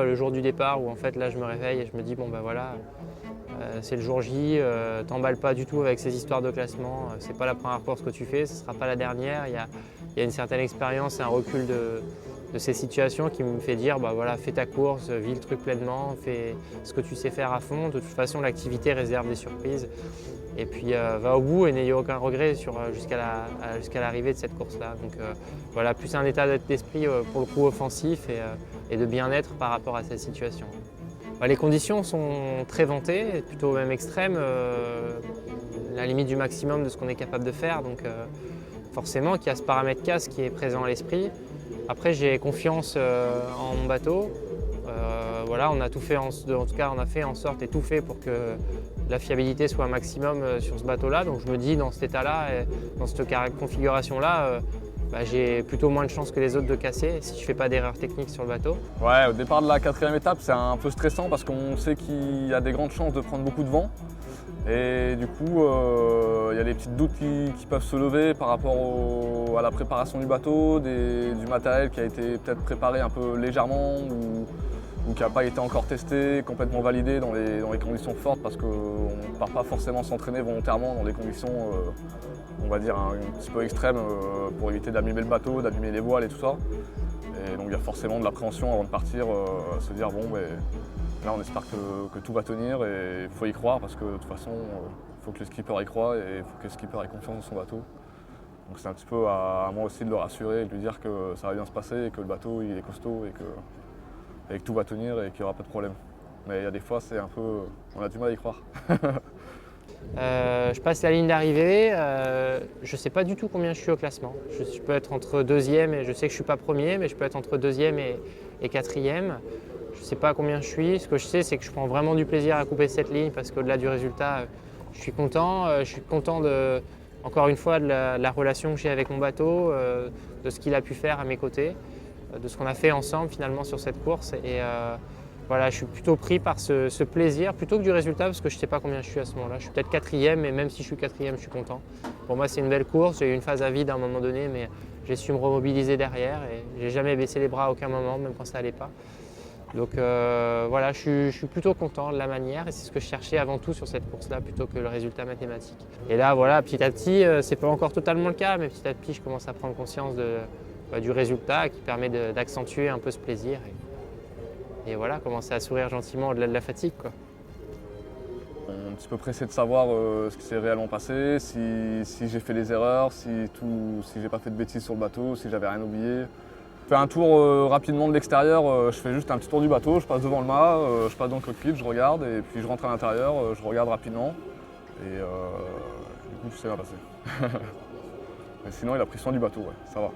Le jour du départ où en fait là je me réveille et je me dis bon ben voilà, c'est le jour J, t'emballes pas du tout avec ces histoires de classement, c'est pas la première course que tu fais, ce sera pas la dernière. Il y a une certaine expérience et un recul de ces situations qui me fait dire bah voilà, fais ta course, vis le truc pleinement, fais ce que tu sais faire à fond. De toute façon l'activité réserve des surprises. Et puis va au bout et n'ayez aucun regret jusqu'à l'arrivée de cette course-là. Donc voilà, plus un état d'esprit pour le coup offensif et de bien-être par rapport à cette situation. Les conditions sont très ventées, plutôt même extrêmes, la limite du maximum de ce qu'on est capable de faire. Donc forcément qu'il y a ce paramètre casse qui est présent à l'esprit. Après j'ai confiance en mon bateau. Voilà, on a tout fait, en tout cas on a fait en sorte et tout fait pour que la fiabilité soit un maximum sur ce bateau-là. Donc je me dis dans cet état-là, dans cette configuration-là, j'ai plutôt moins de chances que les autres de casser si je ne fais pas d'erreur technique sur le bateau. Ouais, au départ de la 4e étape, c'est un peu stressant parce qu'on sait qu'il y a des grandes chances de prendre beaucoup de vent. Et du coup, il y a des petits doutes qui peuvent se lever par rapport à la préparation du bateau, du matériel qui a été peut-être préparé un peu légèrement ou qui n'a pas été encore testé, complètement validé dans les conditions fortes parce qu'on ne part pas forcément s'entraîner volontairement dans des conditions, on va dire, un petit peu extrêmes pour éviter d'abîmer le bateau, d'abîmer les voiles et tout ça. Et donc il y a forcément de l'appréhension avant de partir, se dire bon, là on espère que tout va tenir et il faut y croire parce que de toute façon il faut que le skipper y croie et il faut que le skipper ait confiance dans son bateau. Donc c'est un petit peu à moi aussi de le rassurer et de lui dire que ça va bien se passer et que le bateau il est costaud et que tout va tenir et qu'il n'y aura pas de problème. Mais il y a des fois on a du mal à y croire. Je passe la ligne d'arrivée, je ne sais pas du tout combien je suis au classement. Je peux être entre deuxième et je sais que je ne suis pas premier, mais je peux être entre deuxième et quatrième. Je ne sais pas combien je suis. Ce que je sais, c'est que je prends vraiment du plaisir à couper cette ligne parce qu'au-delà du résultat, je suis content. Je suis content encore une fois de la relation que j'ai avec mon bateau, de ce qu'il a pu faire à mes côtés, de ce qu'on a fait ensemble finalement sur cette course. Et voilà, je suis plutôt pris par ce plaisir plutôt que du résultat parce que je ne sais pas combien je suis à ce moment-là. Je suis peut-être quatrième, mais même si je suis quatrième, je suis content. Pour moi, c'est une belle course. J'ai eu une phase à vide à un moment donné, mais j'ai su me remobiliser derrière et j'ai jamais baissé les bras à aucun moment, même quand ça n'allait pas. Donc voilà, je suis plutôt content de la manière et c'est ce que je cherchais avant tout sur cette course-là plutôt que le résultat mathématique. Et là, voilà, petit à petit, c'est pas encore totalement le cas, mais petit à petit, je commence à prendre conscience du résultat qui permet d'accentuer un peu ce plaisir. Et voilà, commencer à sourire gentiment au-delà de la fatigue, quoi. On est un petit peu pressé de savoir ce qui s'est réellement passé, si j'ai fait les erreurs, si j'ai pas fait de bêtises sur le bateau, si j'avais rien oublié. Je fais un tour rapidement de l'extérieur, je fais juste un petit tour du bateau, je passe devant le mât, je passe dans le cockpit, je regarde et puis je rentre à l'intérieur, je regarde rapidement et du coup tout s'est bien passé. Mais sinon il a pris soin du bateau, ouais, ça va.